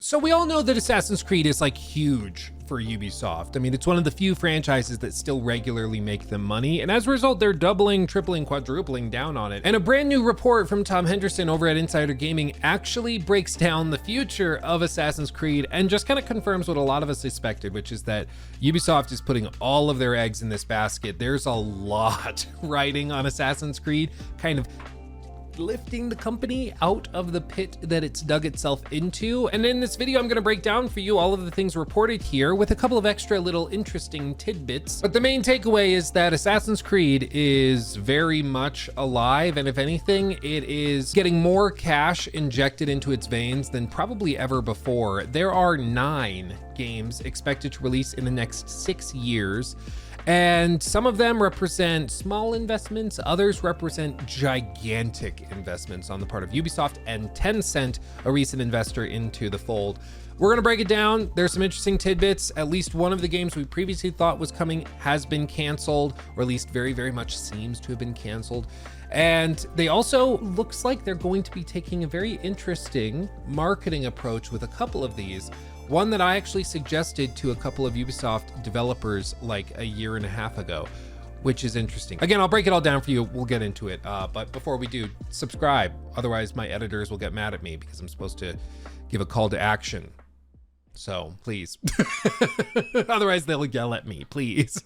So we all know that Assassin's Creed is like huge for Ubisoft. I mean, it's one of the few franchises that still regularly make them money. And as a result, they're doubling, tripling, quadrupling down on it. And a brand new report from Tom Henderson over at Insider Gaming actually breaks down the future of Assassin's Creed and just kind of confirms what a lot of us expected, which is that Ubisoft is putting all of their eggs in this basket. There's a lot riding on Assassin's Creed, kind of lifting the company out of the pit that it's dug itself into. And in this video, I'm gonna break down for you all of the things reported here with a couple of extra little interesting tidbits. But the main takeaway is that Assassin's Creed is very much alive. And if anything, it is getting more cash injected into its veins than probably ever before. There are 9 games expected to release in the next 6 years. And some of them represent small investments, others represent gigantic investments on the part of Ubisoft and Tencent, a recent investor into the fold. We're gonna break it down. There's some interesting tidbits. At least one of the games we previously thought was coming has been canceled, or at least very, very much seems to have been canceled. And they also looks like they're going to be taking a very interesting marketing approach with a couple of these. One that I actually suggested to a couple of Ubisoft developers like a year and a half ago, which is interesting. Again, I'll break it all down for you. We'll get into it. But before we do, subscribe. Otherwise, my editors will get mad at me because I'm supposed to give a call to action. So please. Otherwise, they'll yell at me, please.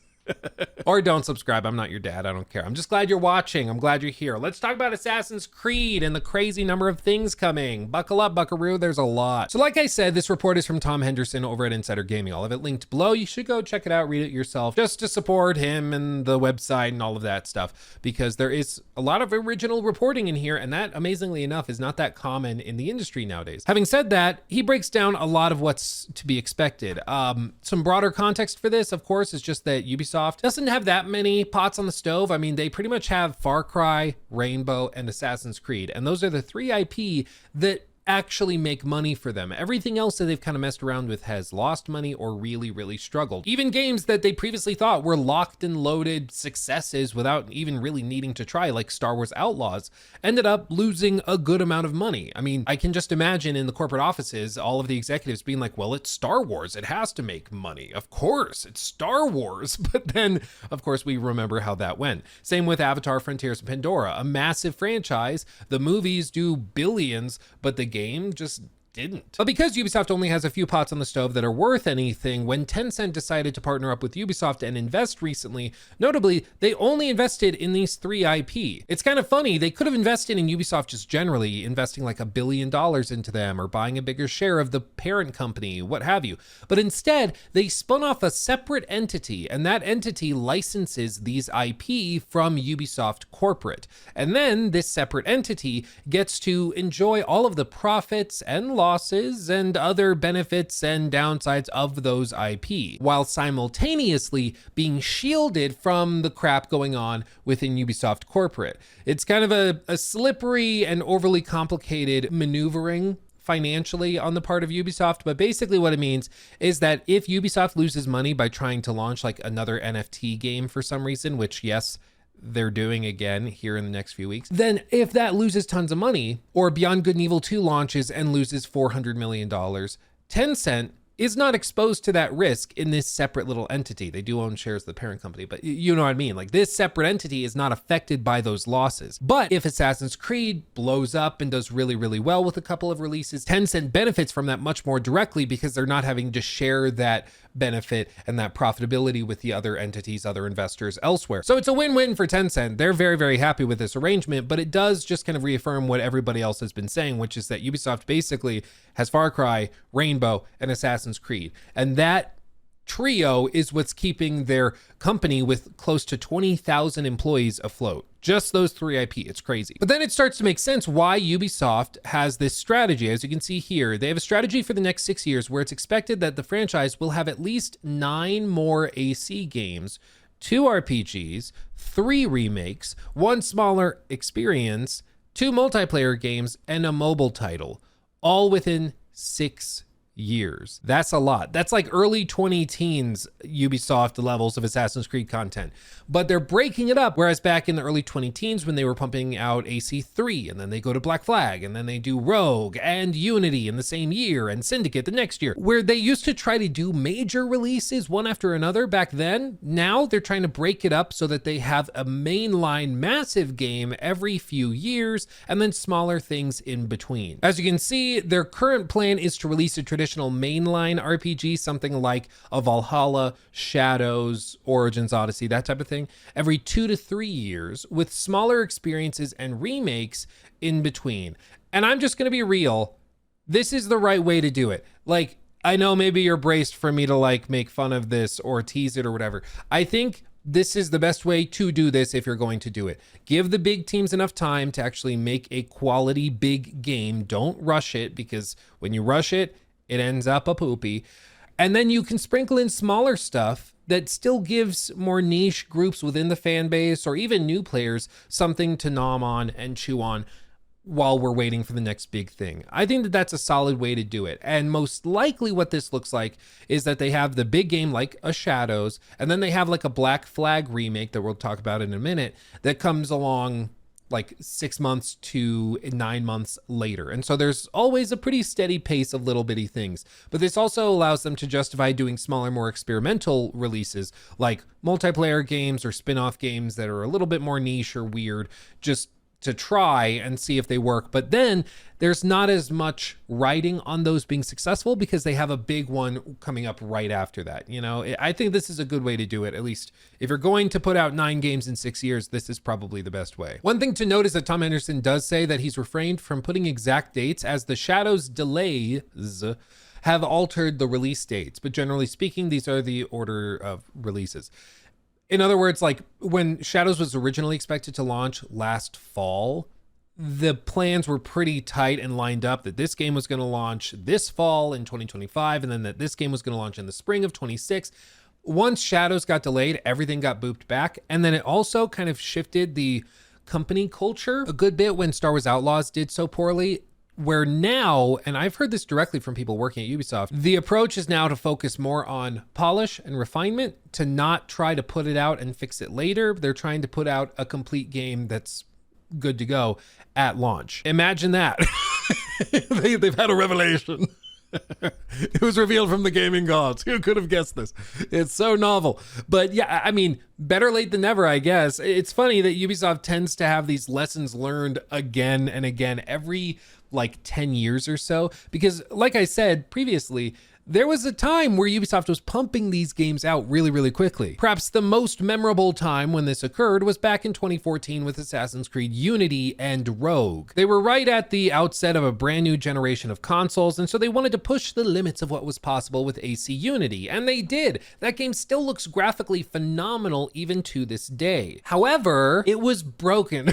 Or don't subscribe. I'm not your dad. I don't care. I'm just glad you're watching. I'm glad you're here. Let's talk about Assassin's Creed and the crazy number of things coming. Buckle up, buckaroo. There's a lot. So like I said, this report is from Tom Henderson over at Insider Gaming. I'll have it linked below. You should go check it out, read it yourself, just to support him and the website and all of that stuff, because there is a lot of original reporting in here, and that, amazingly enough, is not that common in the industry nowadays. Having said that, he breaks down a lot of what's to be expected. Some broader context for this, of course, is just that Ubisoft doesn't have that many pots on the stove. I mean, they pretty much have Far Cry, Rainbow, and Assassin's Creed. And those are the 3 IP that actually make money for them. Everything else that they've kind of messed around with has lost money or really, really struggled. Even games that they previously thought were locked and loaded successes without even really needing to try, like Star Wars Outlaws, ended up losing a good amount of money. I mean, I can just imagine in the corporate offices, all of the executives being like, well, it's Star Wars. It has to make money. Of course, it's Star Wars. But then, of course, we remember how that went. Same with Avatar, Frontiers of Pandora, a massive franchise. The movies do billions, but the game just didn't. But because Ubisoft only has a few pots on the stove that are worth anything, when Tencent decided to partner up with Ubisoft and invest recently, notably, they only invested in these 3 IP. It's kind of funny, they could have invested in Ubisoft just generally, investing like $1 billion into them or buying a bigger share of the parent company, what have you. But instead, they spun off a separate entity, and that entity licenses these IP from Ubisoft corporate. And then this separate entity gets to enjoy all of the profits and losses and other benefits and downsides of those IP, while simultaneously being shielded from the crap going on within Ubisoft corporate. It's kind of a slippery and overly complicated maneuvering financially on the part of Ubisoft, but basically what it means is that if Ubisoft loses money by trying to launch like another NFT game for some reason, which yes, they're doing again here in the next few weeks, then if that loses tons of money, or Beyond Good and Evil 2 launches and loses $400 million, Tencent is not exposed to that risk in this separate little entity. They do own shares of the parent company, but you know what I mean? Like, this separate entity is not affected by those losses. But if Assassin's Creed blows up and does really, really well with a couple of releases, Tencent benefits from that much more directly because they're not having to share that benefit and that profitability with the other entities, other investors elsewhere. So it's a win-win for Tencent. They're very, very happy with this arrangement, but it does just kind of reaffirm what everybody else has been saying, which is that Ubisoft basically has Far Cry, Rainbow, and Assassin's Creed. And that trio is what's keeping their company with close to 20,000 employees afloat. Just those 3 IP, it's crazy. But then it starts to make sense why Ubisoft has this strategy. As you can see here, they have a strategy for the next 6 years where it's expected that the franchise will have at least 9 more AC games, 2 RPGs, 3 remakes, 1 smaller experience, 2 multiplayer games, and a mobile title, all within 6 years. That's a lot. That's like early 20 teens Ubisoft levels of Assassin's Creed content. But they're breaking it up, whereas back in the early 20 teens when they were pumping out AC3, and then they go to Black Flag, and then they do Rogue and Unity in the same year, and Syndicate the next year, where they used to try to do major releases one after another back then. Now they're trying to break it up so that they have a mainline massive game every few years, and then smaller things in between. As you can see, their current plan is to release a traditional mainline RPG, something like a Valhalla, Shadows, Origins, Odyssey, that type of thing, every 2 to 3 years, with smaller experiences and remakes in between. And I'm just gonna be real, this is the right way to do it. Like, I know maybe you're braced for me to like make fun of this or tease it or whatever. I think this is the best way to do this if you're going to do it. Give the big teams enough time to actually make a quality big game. Don't rush it, because when you rush it, it ends up a poopy. And then you can sprinkle in smaller stuff that still gives more niche groups within the fan base or even new players something to nom on and chew on while we're waiting for the next big thing. I think that that's a solid way to do it. And most likely what this looks like is that they have the big game like a Shadows, and then they have like a Black Flag remake that we'll talk about in a minute that comes along like 6 months to 9 months later. And so there's always a pretty steady pace of little bitty things. But this also allows them to justify doing smaller, more experimental releases like multiplayer games or spin-off games that are a little bit more niche or weird, just to try and see if they work. But then there's not as much writing on those being successful because they have a big one coming up right after that. You know, I think this is a good way to do it. At least if you're going to put out 9 games in 6 years, this is probably the best way. One thing to note is that Tom Henderson does say that he's refrained from putting exact dates as the Shadows delays have altered the release dates. But generally speaking, these are the order of releases. In other words, like when Shadows was originally expected to launch last fall, the plans were pretty tight and lined up that this game was going to launch this fall in 2025, and then that this game was going to launch in the spring of 26. Once Shadows got delayed, everything got booped back. And then it also kind of shifted the company culture a good bit when Star Wars Outlaws did so poorly, where now, and I've heard this directly from people working at Ubisoft, the approach is now to focus more on polish and refinement, to not try to put it out and fix it later. They're trying to put out a complete game that's good to go at launch. Imagine that. They've had a revelation. It was revealed from the gaming gods. Who could have guessed this? It's so novel. But yeah, I mean, better late than never, I guess. It's funny that Ubisoft tends to have these lessons learned again and again every like 10 years or so, because like I said previously, there was a time where Ubisoft was pumping these games out really, really quickly. Perhaps the most memorable time when this occurred was back in 2014 with Assassin's Creed Unity and Rogue. They were right at the outset of a brand new generation of consoles, and so they wanted to push the limits of what was possible with AC Unity, and they did. That game still looks graphically phenomenal even to this day. However, it was broken.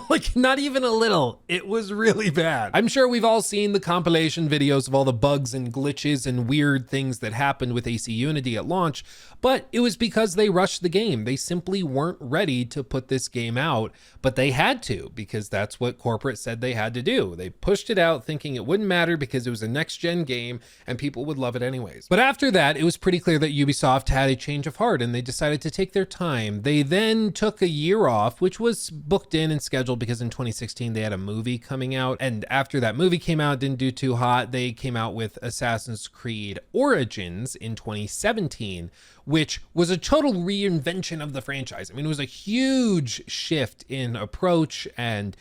Like, not even a little. It was really bad. I'm sure we've all seen the compilation videos of all the bugs and glitches and weird things that happened with AC Unity at launch, but it was because they rushed the game. They simply weren't ready to put this game out, but they had to, because that's what corporate said they had to do. They pushed it out thinking it wouldn't matter because it was a next-gen game and people would love it anyways. But after that, it was pretty clear that Ubisoft had a change of heart and they decided to take their time. They then took a year off, which was booked in and scheduled because in 2016 they had a movie coming out, and after that movie came out, didn't do too hot. They came out with Assassin's Creed Origins in 2017, which was a total reinvention of the franchise. I mean, it was a huge shift in approach and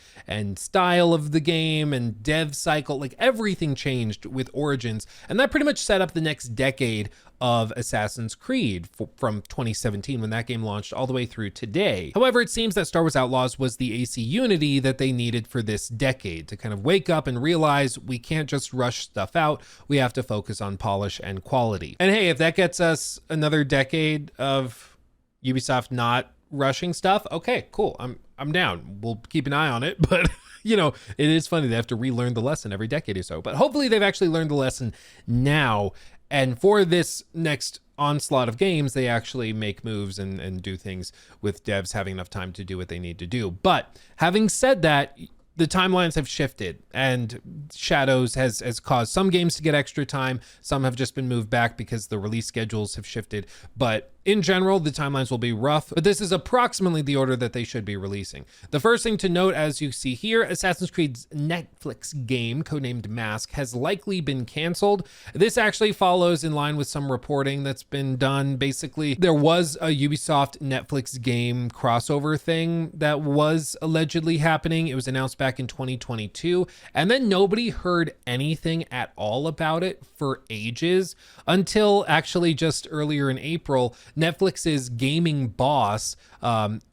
style of the game and dev cycle. Like, everything changed with Origins, and that pretty much set up the next decade of Assassin's Creed from 2017 when that game launched all the way through today. However, it seems that Star Wars Outlaws was the AC Unity that they needed for this decade to kind of wake up and realize we can't just rush stuff out. We have to focus on polish and quality. And hey, if that gets us another decade of Ubisoft not rushing stuff, okay, cool. I'm down. We'll keep an eye on it, but you know, it is funny they have to relearn the lesson every decade or so. But hopefully they've actually learned the lesson now. And for this next onslaught of games, they actually make moves and do things with devs having enough time to do what they need to do. But having said that, the timelines have shifted, and Shadows has caused some games to get extra time. Some have just been moved back because the release schedules have shifted. But in general, the timelines will be rough, but this is approximately the order that they should be releasing. The first thing to note, as you see here, Assassin's Creed's Netflix game, codenamed Mask, has likely been canceled. This actually follows in line with some reporting that's been done. Basically, there was a Ubisoft Netflix game crossover thing that was allegedly happening. It was announced back in 2022, and then nobody heard anything at all about it for ages until actually just earlier in April, Netflix's gaming boss, Alan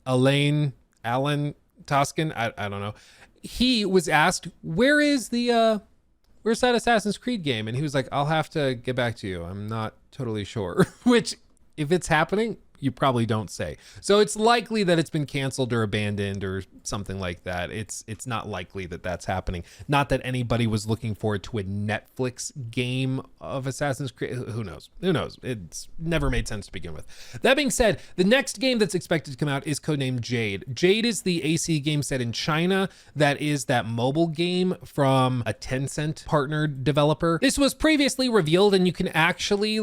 Toscan, I don't know. He was asked, where's that Assassin's Creed game? And he was like, I'll have to get back to you. I'm not totally sure. Which, if it's happening, you probably don't say. So it's likely that it's been canceled or abandoned or something like that. It's not likely that that's happening. Not that anybody was looking forward to a Netflix game of Assassin's Creed. Who knows? Who knows? It's never made sense to begin with. That being said, the next game that's expected to come out is codenamed Jade. Jade is the AC game set in China. That is that mobile game from a Tencent partnered developer. This was previously revealed, and you can actually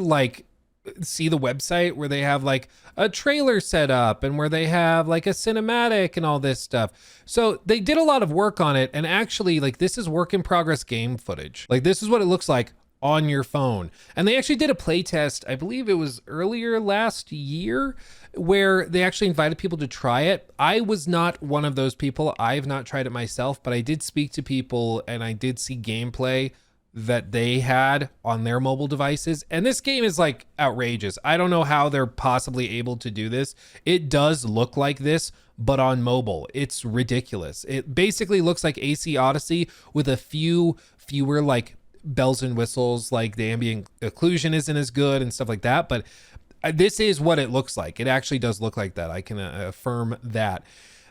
see the website where they have like a trailer set up and where they have like a cinematic and all this stuff. So they did a lot of work on it, and actually this is work in progress game footage. This is what it looks like on your phone. And they actually did a play test, I believe it was earlier last year, where they actually invited people to try it. I was not one of those people. I've not tried it myself, but I did speak to people and I did see gameplay that they had on their mobile devices. And this game is outrageous. I don't know how they're possibly able to do this. It does look like this, but on mobile. It's ridiculous. It basically looks like AC Odyssey with a fewer bells and whistles, like the ambient occlusion isn't as good and stuff like that. But this is what it looks like. It actually does look like that. I can affirm that.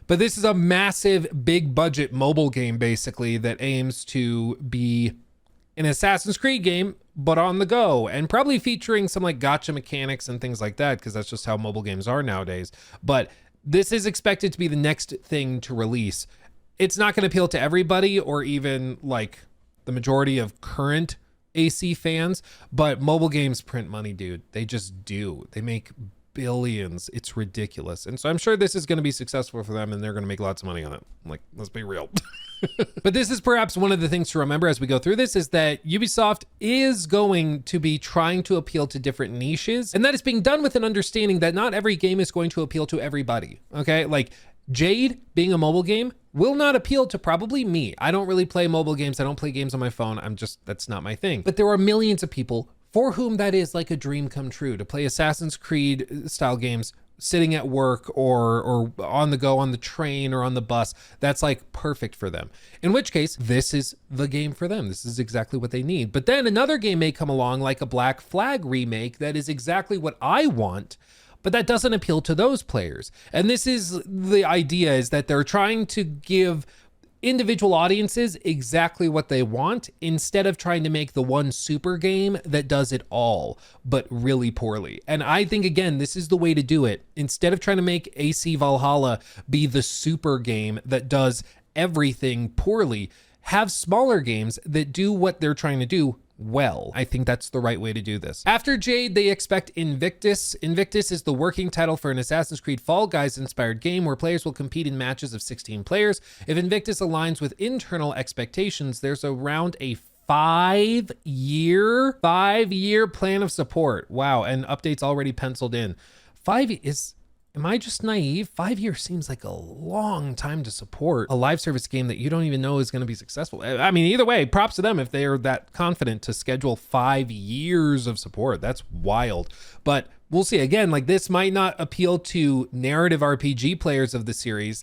But this is a massive, big budget mobile game, basically, that aims to be an Assassin's Creed game, but on the go, and probably featuring some gacha mechanics and things like that, because that's just how mobile games are nowadays. But this is expected to be the next thing to release. It's not going to appeal to everybody or even the majority of current AC fans, but mobile games print money, dude. They just do. They make billions. It's ridiculous. And so I'm sure this is going to be successful for them, and they're going to make lots of money on it. Let's be real. But this is perhaps one of the things to remember as we go through this, is that Ubisoft is going to be trying to appeal to different niches, and that is being done with an understanding that not every game is going to appeal to everybody. Okay, Jade being a mobile game will not appeal to probably me. I don't really play mobile games. I don't play games on my phone. That's not my thing. But there are millions of people for whom that is like a dream come true, to play Assassin's Creed style games sitting at work or on the go on the train or on the bus. That's perfect for them. In which case, this is the game for them. This is exactly what they need. But then another game may come along, like a Black Flag remake, that is exactly what I want, but that doesn't appeal to those players. And this is the idea, is that they're trying to give individual audiences exactly what they want, instead of trying to make the one super game that does it all, but really poorly. And I think, again, this is the way to do it. Instead of trying to make AC Valhalla be the super game that does everything poorly, have smaller games that do what they're trying to do well. I think that's the right way to do this. After Jade, they expect Invictus. Invictus is the working title for an Assassin's Creed Fall Guys inspired game where players will compete in matches of 16 players. If Invictus aligns with internal expectations, there's around a 5-year plan of support. Wow, and updates already penciled in. Am I just naive? 5 years seems like a long time to support a live service game that you don't even know is going to be successful. I mean, either way, props to them if they are that confident to schedule 5 years of support. That's wild. But we'll see. Again, this might not appeal to narrative RPG players of the series,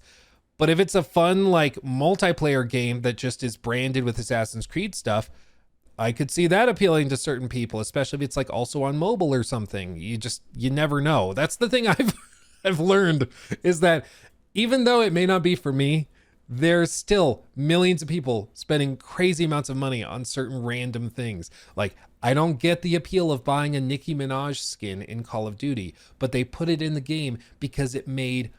but if it's a fun, multiplayer game that just is branded with Assassin's Creed stuff, I could see that appealing to certain people, especially if it's also on mobile or something. You never know. That's the thing I've learned, is that even though it may not be for me, there's still millions of people spending crazy amounts of money on certain random things. I don't get the appeal of buying a Nicki Minaj skin in Call of Duty, but they put it in the game because it made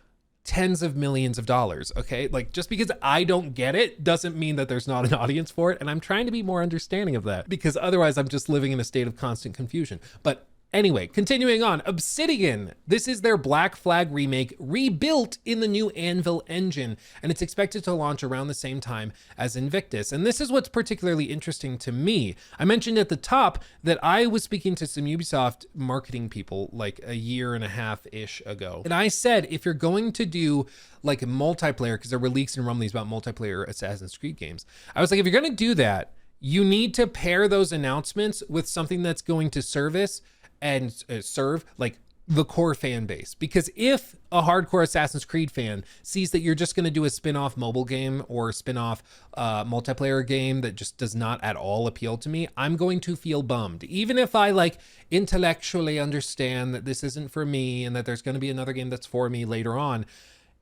tens of millions of dollars, okay? Like, just because I don't get it doesn't mean that there's not an audience for it, and I'm trying to be more understanding of that, because otherwise I'm just living in a state of constant confusion. But anyway, continuing on, Obsidian. This is their Black Flag remake, rebuilt in the new Anvil engine, and it's expected to launch around the same time as Invictus. And this is what's particularly interesting to me. I mentioned at the top that I was speaking to some Ubisoft marketing people like a year and a half-ish ago. And I said, if you're going to do like a multiplayer, because there were leaks and rumblings about multiplayer Assassin's Creed games, I was like, if you're gonna do that, you need to pair those announcements with something that's going to service and serve like the core fan base. Because if a hardcore Assassin's Creed fan sees that you're just going to do a spin-off mobile game or spin-off multiplayer game that just does not at all appeal to me, I'm going to feel bummed. Even if I like intellectually understand that this isn't for me and that there's going to be another game that's for me later on,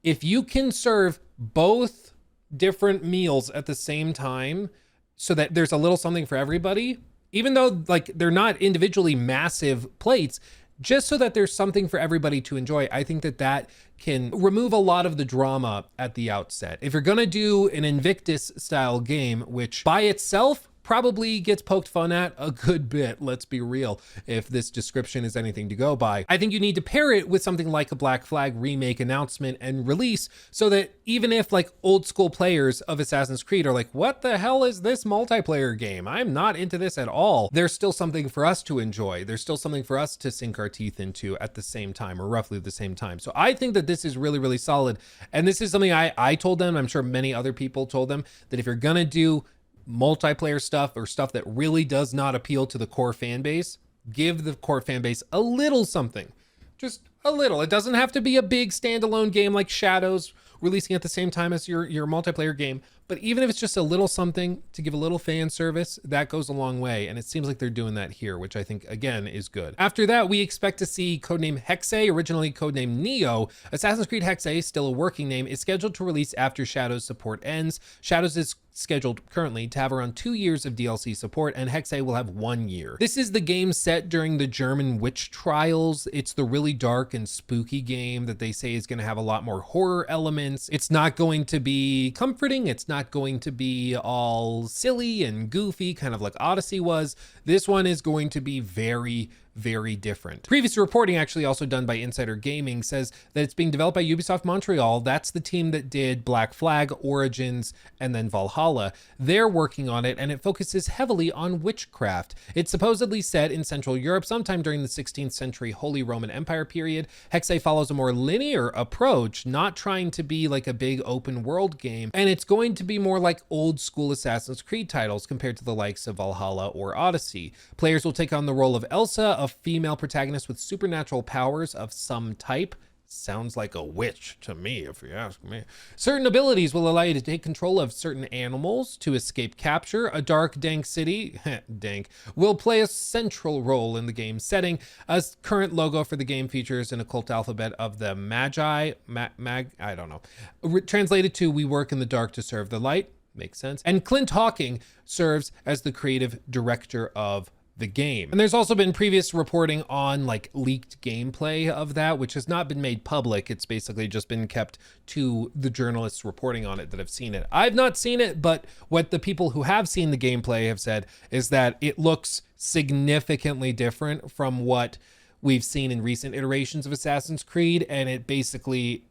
if you can serve both different meals at the same time so that there's a little something for everybody, even though like they're not individually massive plates, just so that there's something for everybody to enjoy, I think that that can remove a lot of the drama at the outset. If you're gonna do an Invictus style game, which by itself probably gets poked fun at a good bit, let's be real, if this description is anything to go by, I think you need to pair it with something like a Black Flag remake announcement and release, so that even if like old school players of Assassin's Creed are like, what the hell is this multiplayer game? I'm not into this at all. There's still something for us to enjoy. There's still something for us to sink our teeth into at the same time, or roughly the same time. So I think that this is really, really solid. And this is something I told them, I'm sure many other people told them, that if you're gonna do multiplayer stuff or stuff that really does not appeal to the core fan base, give the core fan base a little something, just a little. It doesn't have to be a big standalone game like Shadows releasing at the same time as your multiplayer game, but even if it's just a little something to give a little fan service, that goes a long way. And it seems like they're doing that here, which I think again is good. After that, we expect to see codename Hexe, originally codenamed Neo. Assassin's Creed Hexe, still a working name, is scheduled to release after Shadows support ends. Shadows is scheduled currently to have around 2 years of DLC support, and Hexe will have 1 year. This is the game set during the German witch trials. It's the really dark and spooky game that they say is going to have a lot more horror elements. It's not going to be comforting. It's not going to be all silly and goofy, kind of like Odyssey was. This one is going to be very, very different. Previous reporting, actually also done by Insider Gaming, says that it's being developed by Ubisoft Montreal. That's the team that did Black Flag, Origins, and then Valhalla. They're working on it, and it focuses heavily on witchcraft. It's supposedly set in Central Europe sometime during the 16th century Holy Roman Empire period. Hexe follows a more linear approach, not trying to be like a big open world game, and it's going to be more like old school Assassin's Creed titles compared to the likes of Valhalla or Odyssey. Players will take on the role of Elsa, a female protagonist with supernatural powers of some type. Sounds like a witch to me, if you ask me. Certain abilities will allow you to take control of certain animals to escape capture. A dark, dank city, dank, will play a central role in the game setting. A current logo for the game features an occult alphabet of the Magi, I don't know. Translated to, we work in the dark to serve the light. Makes sense. And Clint Hawking serves as the creative director of the game. And there's also been previous reporting on like leaked gameplay of that, which has not been made public. It's basically just been kept to the journalists reporting on it that have seen it. I've not seen it, but what the people who have seen the gameplay have said is that it looks significantly different from what we've seen in recent iterations of Assassin's Creed. And it basically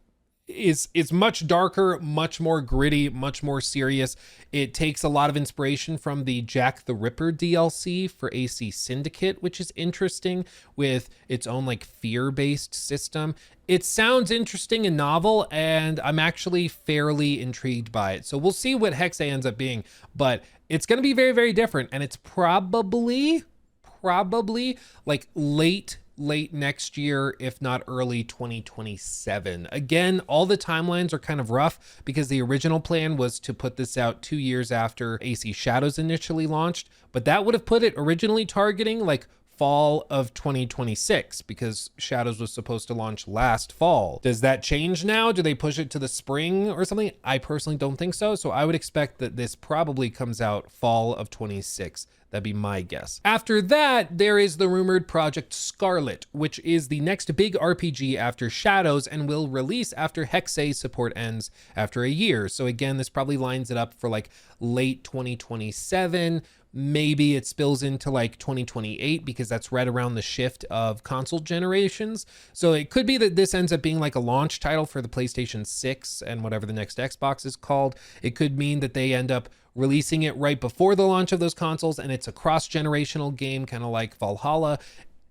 is much darker, much more gritty, much more serious. It takes a lot of inspiration from the Jack the Ripper DLC for AC Syndicate, which is interesting, with its own like fear-based system. It sounds interesting and novel, and I'm actually fairly intrigued by it. So we'll see what Hexe ends up being, but it's going to be very, very different. And it's probably like late next year, if not early 2027. Again, all the timelines are kind of rough because the original plan was to put this out 2 years after AC Shadows initially launched, but that would have put it originally targeting like fall of 2026 because Shadows was supposed to launch last fall. Does that change now? Do they push it to the spring or something? I personally don't think so. So I would expect that this probably comes out fall of 26. That'd be my guess. After that, there is the rumored Project Scarlet, which is the next big RPG after Shadows and will release after Hexe support ends after a year. So again, this probably lines it up for like late 2027. Maybe it spills into like 2028 because that's right around the shift of console generations. So it could be that this ends up being like a launch title for the PlayStation 6 and whatever the next Xbox is called. It could mean that they end up releasing it right before the launch of those consoles and it's a cross-generational game, kind of like Valhalla.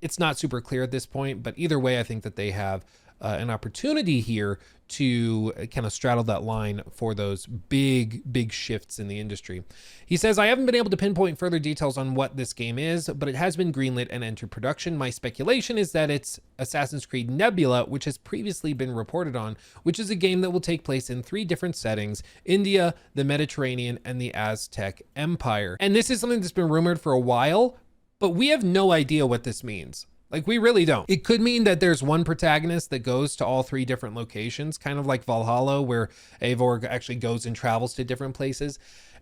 It's not super clear at this point, but either way, I think that they have an opportunity here to kind of straddle that line for those big shifts in the industry. He says, I haven't been able to pinpoint further details on what this game is, but it has been greenlit and entered production. My speculation is that it's Assassin's Creed Nebula, which has previously been reported on, which is a game that will take place in 3 different settings: India, the Mediterranean, and the Aztec Empire. And this is something that's been rumored for a while, but we have no idea what this means. Like, we really don't. It could mean that there's one protagonist that goes to all 3 different locations, kind of like Valhalla, where Eivor actually goes and travels to different places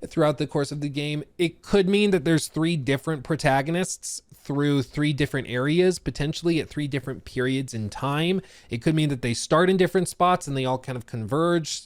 throughout the course of the game. It could mean that there's 3 different protagonists through 3 different areas, potentially at 3 different periods in time. It could mean that they start in different spots and they all kind of converge.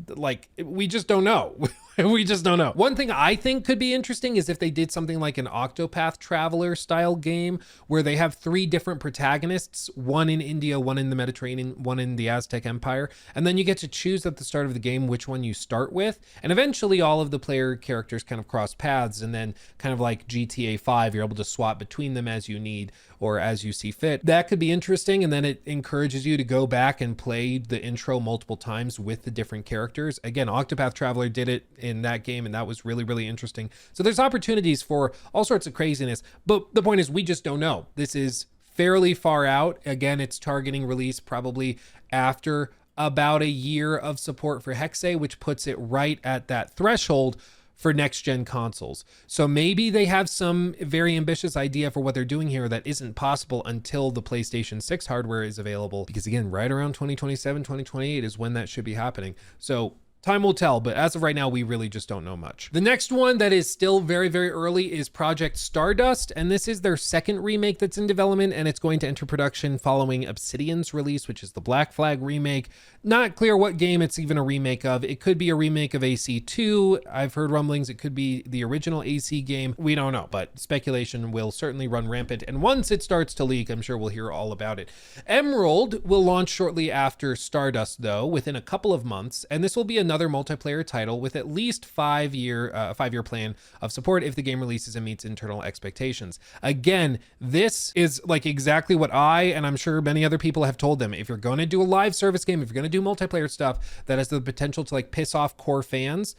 Like, we just don't know. We just don't know. One thing I think could be interesting is if they did something like an Octopath Traveler style game where they have 3 different protagonists, one in India, one in the Mediterranean, one in the Aztec Empire, and then you get to choose at the start of the game which one you start with, and eventually all of the player characters kind of cross paths, and then kind of like GTA 5, you're able to swap between them as you need or as you see fit. That could be interesting, and then it encourages you to go back and play the intro multiple times with the different characters. Again, Octopath Traveler did it in that game, and that was really interesting. So there's opportunities for all sorts of craziness, but the point is we just don't know. This is fairly far out. Again, it's targeting release probably after about a year of support for Hexe, which puts it right at that threshold for next gen consoles. So maybe they have some very ambitious idea for what they're doing here that isn't possible until the PlayStation 6 hardware is available, because again, right around 2027, 2028 is when that should be happening. So time will tell, but as of right now, we really just don't know much. The next one that is still very early is Project Stardust, and this is their 2nd remake that's in development, and it's going to enter production following Obsidian's release, which is the Black Flag remake. Not clear what game it's even a remake of. It could be a remake of AC2. I've heard rumblings it could be the original AC game. We don't know, but speculation will certainly run rampant, and once it starts to leak, I'm sure we'll hear all about it. Emerald will launch shortly after Stardust, though, within a couple of months, and this will be another multiplayer title with at least 5-year plan of support if the game releases and meets internal expectations. Again, this is like exactly what I, and I'm sure many other people, have told them. If you're going to do a live service game, if you're going to do multiplayer stuff that has the potential to like piss off core fans,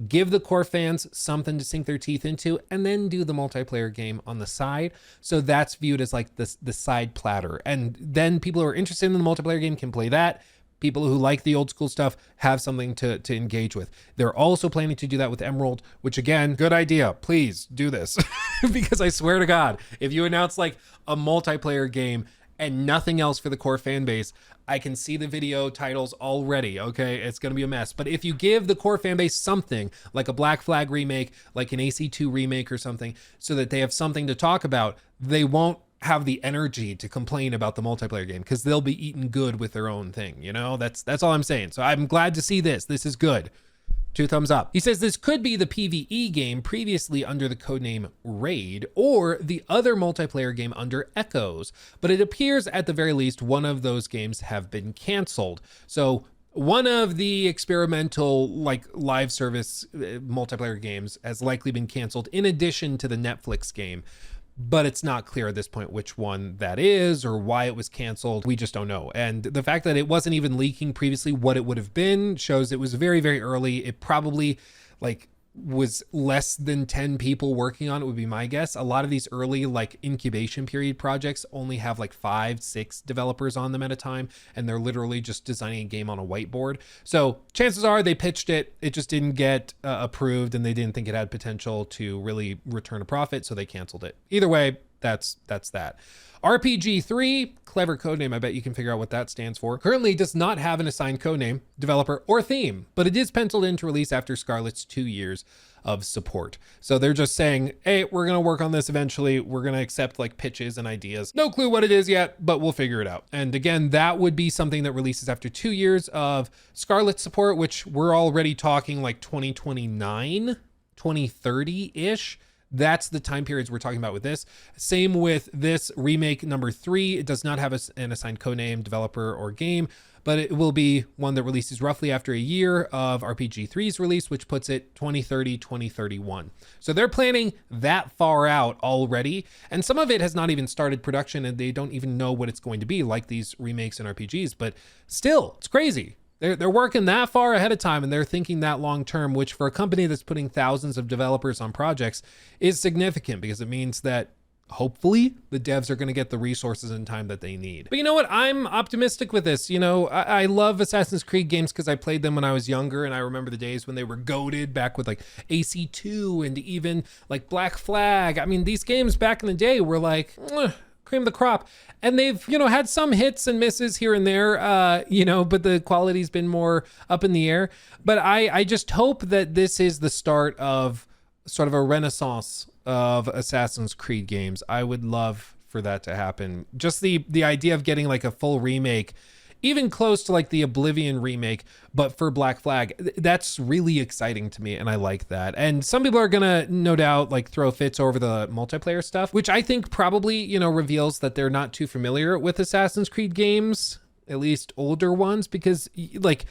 give the core fans something to sink their teeth into, and then do the multiplayer game on the side. So that's viewed as like the side platter, and then people who are interested in the multiplayer game can play that. People who like the old school stuff have something to engage with. They're also planning to do that with Emerald, which again, good idea. Please do this. Because I swear to God, if you announce like a multiplayer game and nothing else for the core fan base, I can see the video titles already, okay? It's gonna be a mess. But if you give the core fan base something, like a Black Flag remake, like an AC2 remake or something, so that they have something to talk about, they won't have the energy to complain about the multiplayer game, because they'll be eating good with their own thing, you know? That's all I'm saying. So I'm glad to see this. This is good. 2 thumbs up. He says this could be the PvE game previously under the codename Raid, or the other multiplayer game under Echoes, but it appears at the very least one of those games have been canceled. So one of the experimental like live service multiplayer games has likely been canceled in addition to the Netflix game. But it's not clear at this point which one that is or why it was canceled. We just don't know. And the fact that it wasn't even leaking previously what it would have been shows it was very early. It probably like was less than 10 people working on it, would be my guess. A lot of these early like incubation period projects only have like 5-6 developers on them at a time, and they're literally just designing a game on a whiteboard. So chances are they pitched it, it just didn't get approved, and they didn't think it had potential to really return a profit, so they canceled it. Either way, that's that. RPG3, clever codename. I bet you can figure out what that stands for. Currently does not have an assigned codename, developer, or theme, but it is penciled in to release after Scarlet's 2 years of support. So they're just saying, hey, we're going to work on this eventually. We're going to accept like pitches and ideas. No clue what it is yet, but we'll figure it out. And again, that would be something that releases after 2 years of Scarlet support, which we're already talking like 2029, 2030-ish. That's the time periods we're talking about with this. Same with this remake number 3. It does not have an assigned codename, developer, or game, but it will be one that releases roughly after a year of RPG 3's release, which puts it 2030, 2031. So they're planning that far out already. And some of it has not even started production and they don't even know what it's going to be, like these remakes and RPGs, but still, it's crazy. They're working that far ahead of time and they're thinking that long term, which for a company that's putting thousands of developers on projects is significant because it means that hopefully the devs are going to get the resources and time that they need. But you know what? I'm optimistic with this. You know, I love Assassin's Creed games because I played them when I was younger and I remember the days when they were goated back with like AC2 and even like Black Flag. I mean, these games back in the day were like, cream of the crop. And they've, you know, had some hits and misses here and there, you know, but the quality's been more up in the air. But I just hope that this is the start of sort of a renaissance of Assassin's Creed games. I would love for that to happen. Just the idea of getting like a full remake, even close to like the Oblivion remake, but for Black Flag, that's really exciting to me and I like that. And some people are gonna no doubt like throw fits over the multiplayer stuff, which I think probably, you know, reveals that they're not too familiar with Assassin's Creed games, at least older ones, because like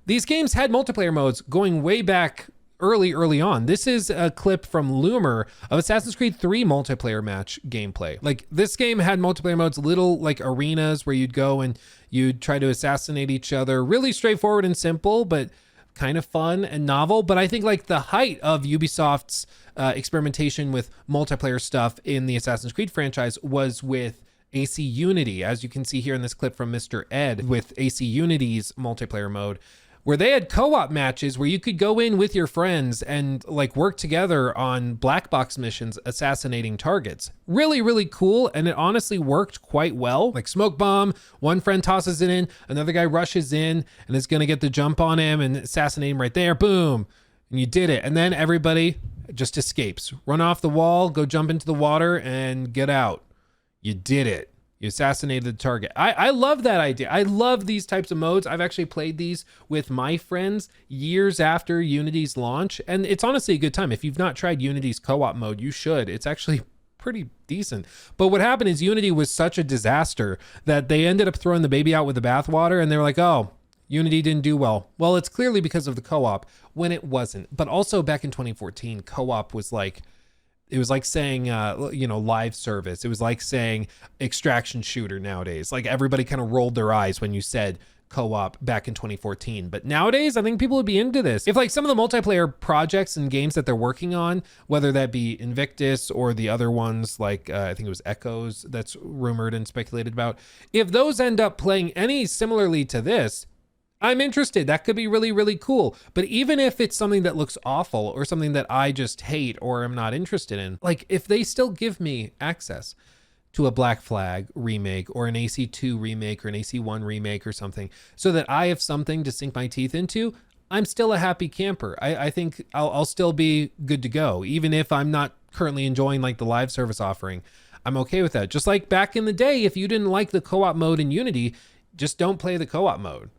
these games had multiplayer modes going way back early on. This is a clip from Loomer of Assassin's Creed 3 multiplayer match gameplay. Like this game had multiplayer modes, little like arenas where you'd go and you'd try to assassinate each other. Really straightforward and simple, but kind of fun and novel. But I think like the height of Ubisoft's experimentation with multiplayer stuff in the Assassin's Creed franchise was with AC Unity, as you can see here in this clip from Mr. Ed with AC Unity's multiplayer mode, where they had co-op matches where you could go in with your friends and like work together on black box missions, assassinating targets. Really, really cool. And it honestly worked quite well. Like smoke bomb, one friend tosses it in, another guy rushes in and is gonna get the jump on him and assassinate him right there, boom. And you did it. And then everybody just escapes. Run off the wall, go jump into the water and get out. You did it. You assassinated the target. I love that idea. I love these types of modes. I've actually played these with my friends years after Unity's launch, and it's honestly a good time. If you've not tried Unity's co-op mode, you should. It's actually pretty decent. But what happened is Unity was such a disaster that they ended up throwing the baby out with the bathwater, and they were like, oh, Unity didn't do well. Well, it's clearly because of the co-op when it wasn't. But also back in 2014, co-op was like, it was like saying, you know, live service. It was like saying extraction shooter nowadays. Like everybody kind of rolled their eyes when you said co-op back in 2014. But nowadays, I think people would be into this. If like some of the multiplayer projects and games that they're working on, whether that be Invictus or the other ones, like I think it was Echoes that's rumored and speculated about, if those end up playing any similarly to this, I'm interested. That could be really, really cool. But even if it's something that looks awful or something that I just hate or am not interested in, like if they still give me access to a Black Flag remake or an AC2 remake or an AC1 remake or something so that I have something to sink my teeth into, I'm still a happy camper. I think I'll still be good to go. Even if I'm not currently enjoying like the live service offering, I'm okay with that. Just like back in the day, if you didn't like the co-op mode in Unity, just don't play the co-op mode.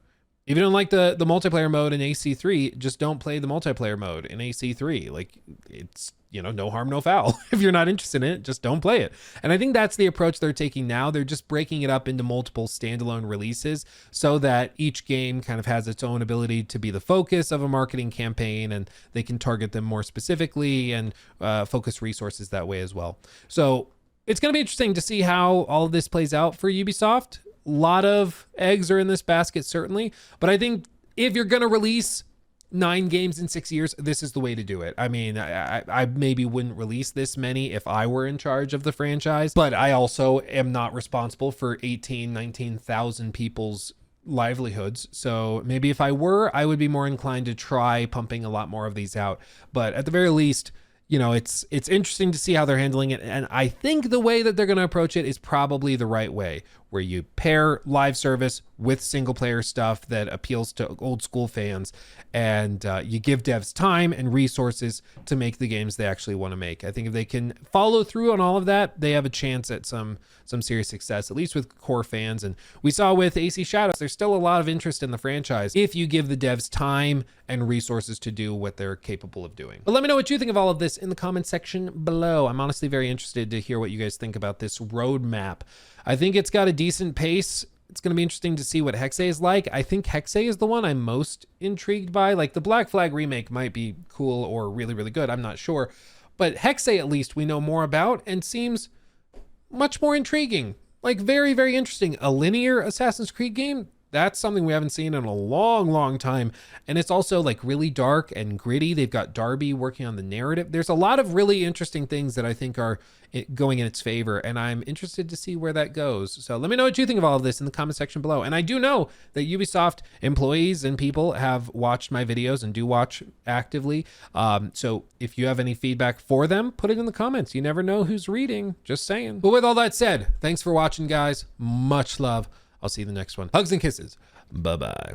If you don't like the multiplayer mode in AC3, just don't play the multiplayer mode in AC3. Like it's, you know, no harm, no foul. If you're not interested in it, just don't play it. And I think that's the approach they're taking now. They're just breaking it up into multiple standalone releases so that each game kind of has its own ability to be the focus of a marketing campaign and they can target them more specifically and focus resources that way as well. So it's going to be interesting to see how all of this plays out for Ubisoft. A lot of eggs are in this basket, certainly. But I think if you're going to release 9 games in 6 years, this is the way to do it. I mean, I maybe wouldn't release this many if I were in charge of the franchise, but I also am not responsible for 19,000 people's livelihoods. So maybe if I were, I would be more inclined to try pumping a lot more of these out. But at the very least, you know, it's interesting to see how they're handling it. And I think the way that they're going to approach it is probably the right way, where you pair live service with single player stuff that appeals to old school fans, and you give devs time and resources to make the games they actually want to make. I think if they can follow through on all of that, they have a chance at some serious success, at least with core fans. And we saw with AC Shadows, there's still a lot of interest in the franchise if you give the devs time and resources to do what they're capable of doing. But let me know what you think of all of this in the comment section below. I'm honestly very interested to hear what you guys think about this roadmap. I think it's got a decent pace. It's going to be interesting to see what Hexe is like. I think Hexe is the one I'm most intrigued by. Like, the Black Flag remake might be cool or really, really good. I'm not sure. But Hexe, at least, we know more about and seems much more intriguing. Like, very, very interesting. A linear Assassin's Creed game? That's something we haven't seen in a long, long time. And it's also like really dark and gritty. They've got Darby working on the narrative. There's a lot of really interesting things that I think are going in its favor, and I'm interested to see where that goes. So let me know what you think of all of this in the comment section below. And I do know that Ubisoft employees and people have watched my videos and do watch actively. So if you have any feedback for them, put it in the comments. You never know who's reading, just saying. But with all that said, thanks for watching, guys. Much love. I'll see you in the next one. Hugs and kisses. Bye-bye.